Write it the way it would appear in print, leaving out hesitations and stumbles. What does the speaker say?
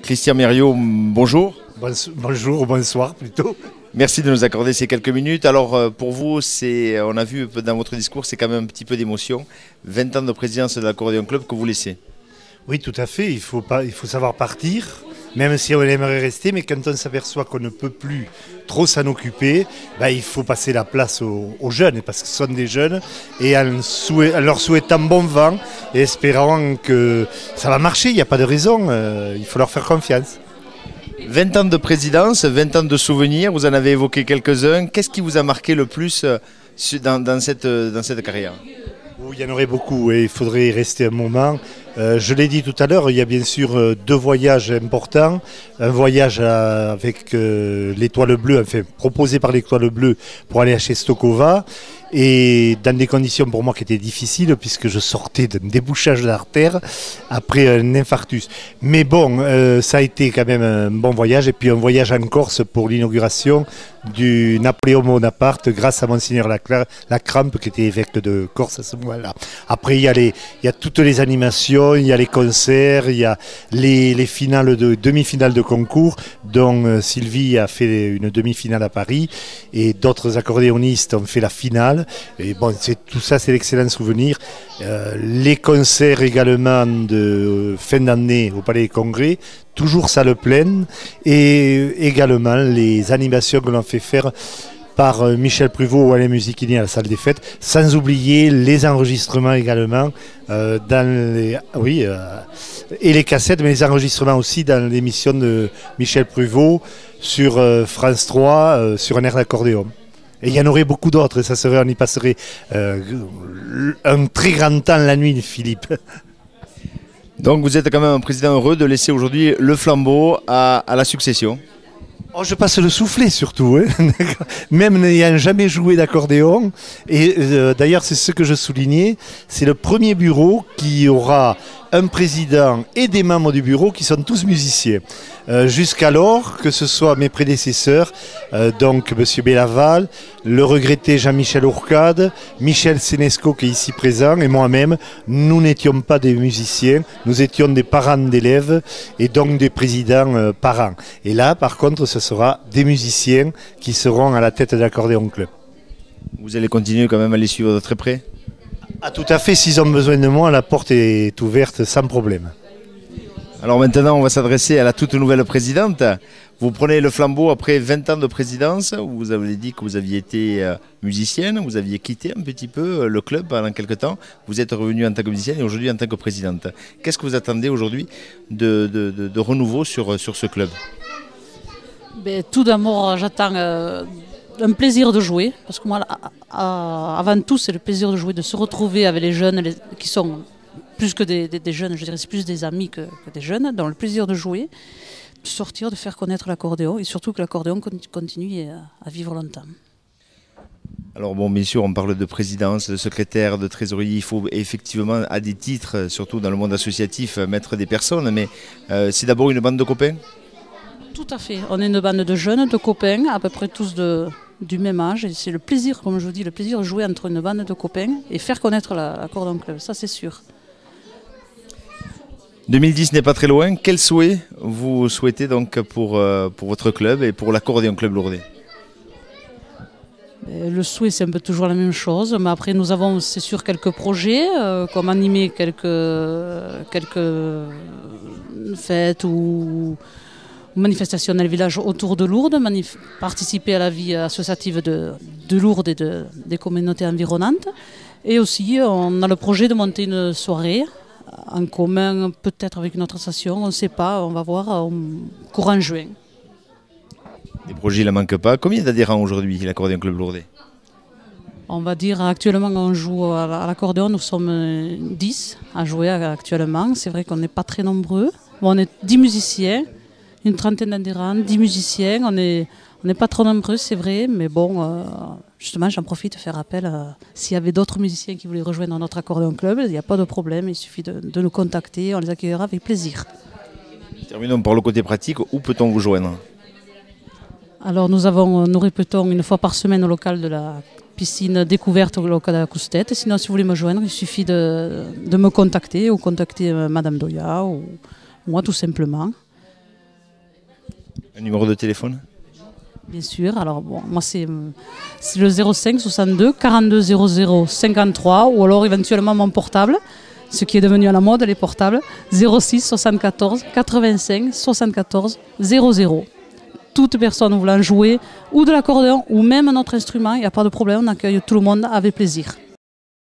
Christian Mériot, bonjour. Bonjour ou bonsoir plutôt. Merci de nous accorder ces quelques minutes. Alors pour vous, on a vu dans votre discours, c'est quand même un petit peu d'émotion. 20 ans de présidence de l'Accordéon Club que vous laissez. Oui, tout à fait. Il faut savoir partir, même si on aimerait rester. Mais quand on s'aperçoit qu'on ne peut plus trop s'en occuper, il faut passer la place aux jeunes, parce que ce sont des jeunes. Et en leur souhaitant bon vent et espérant que ça va marcher, il n'y a pas de raison. Il faut leur faire confiance. 20 ans de présidence, 20 ans de souvenirs, vous en avez évoqué quelques-uns. Qu'est-ce qui vous a marqué le plus dans cette carrière ? Il y en aurait beaucoup et il faudrait y rester un moment. Je l'ai dit tout à l'heure, il y a bien sûr 2 voyages importants. Un voyage avec l'Étoile Bleue, enfin proposé par l'Étoile Bleue pour aller à Czestochowa. Et dans des conditions pour moi qui étaient difficiles, puisque je sortais d'un débouchage d'artère après un infarctus. Mais bon, ça a été quand même un bon voyage. Et puis un voyage en Corse pour l'inauguration du Napoléon Bonaparte, grâce à Monseigneur Lacrampe, qui était évêque de Corse à ce moment-là. Après, il y a toutes les animations, il y a les concerts, il y a les demi-finales de concours, dont Sylvie a fait une demi-finale à Paris, et d'autres accordéonistes ont fait la finale. Et bon, tout ça, c'est l'excellent souvenir. Les concerts également de fin d'année au Palais des Congrès, toujours salle pleine, et également les animations que l'on fait faire par Michel Pruvot ou Alain Musichini à la salle des fêtes, sans oublier les enregistrements également, et les cassettes, mais les enregistrements aussi dans l'émission de Michel Pruvot sur France 3, sur un air d'accordéon. Et il y en aurait beaucoup d'autres, on y passerait un très grand temps la nuit, Philippe. Donc vous êtes quand même un président heureux de laisser aujourd'hui le flambeau à la succession. Oh, je passe le soufflet surtout, hein. Même n'ayant jamais joué d'accordéon. Et d'ailleurs, c'est ce que je soulignais, c'est le premier bureau qui aura un président et des membres du bureau qui sont tous musiciens. Jusqu'alors, que ce soit mes prédécesseurs, donc M. Bellaval, le regretté Jean-Michel Ourcade, Michel Senesco qui est ici présent, et moi-même, nous n'étions pas des musiciens, nous étions des parents d'élèves et donc des présidents parents. Et là, par contre, ce sera des musiciens qui seront à la tête de l'Accordéon Club. Vous allez continuer quand même à les suivre de très près ? Ah, tout à fait, s'ils ont besoin de moi, la porte est ouverte sans problème. Alors maintenant, on va s'adresser à la toute nouvelle présidente. Vous prenez le flambeau après 20 ans de présidence. Vous avez dit que vous aviez été musicienne, vous aviez quitté un petit peu le club pendant quelques temps. Vous êtes revenue en tant que musicienne et aujourd'hui en tant que présidente. Qu'est-ce que vous attendez aujourd'hui de renouveau sur ce club ? Tout d'abord, j'attends un plaisir de jouer, parce que moi, avant tout, c'est le plaisir de jouer, de se retrouver avec les jeunes qui sont plus que des jeunes, je dirais, c'est plus des amis que des jeunes, dans le plaisir de jouer, de sortir, de faire connaître l'accordéon, et surtout que l'accordéon continue à vivre longtemps. Alors bon, bien sûr, on parle de présidence, de secrétaire, de trésorier. Il faut effectivement, à des titres, surtout dans le monde associatif, mettre des personnes, mais c'est d'abord une bande de copains ? Tout à fait. On est une bande de jeunes, de copains, à peu près tous du même âge. Et c'est le plaisir, comme je vous dis, le plaisir de jouer entre une bande de copains et faire connaître l'Accordéon Club. Ça, c'est sûr. 2010 n'est pas très loin. Quel souhait vous souhaitez donc pour votre club et pour l'Accordéon Club Lourdes ? Le souhait, c'est un peu toujours la même chose. Mais après, nous avons, c'est sûr, quelques projets, comme animer quelques fêtes ou manifestations dans le village autour de Lourdes, participer à la vie associative de Lourdes et des communautés environnantes. Et aussi, on a le projet de monter une soirée en commun, peut-être avec une autre association, on ne sait pas, on va voir, courant juin. Les projets, il ne manque pas. Combien d'adhérents aujourd'hui, l'Accordéon Club Lourdes ? On va dire, actuellement, on joue à l'accordéon, nous sommes 10 à jouer actuellement. C'est vrai qu'on n'est pas très nombreux. Bon, on est 10 musiciens. Une trentaine d'adhérents, 10 musiciens, on n'est pas trop nombreux, c'est vrai, mais bon, justement, j'en profite de faire appel s'il y avait d'autres musiciens qui voulaient rejoindre notre accordéon club, il n'y a pas de problème, il suffit de nous contacter, on les accueillera avec plaisir. Terminons par le côté pratique, où peut-on vous joindre ? Alors nous répétons une fois par semaine au local de la piscine découverte au local de la Coustette, sinon si vous voulez me joindre, il suffit de me contacter ou contacter Madame Doya ou moi tout simplement. Un numéro de téléphone? Bien sûr, alors bon, moi c'est le 05 62 42 00 53 ou alors éventuellement mon portable, ce qui est devenu à la mode, les portables, 06 74 85 74 00. Toute personne voulant jouer ou de l'accordéon ou même un autre instrument, il n'y a pas de problème, on accueille tout le monde avec plaisir.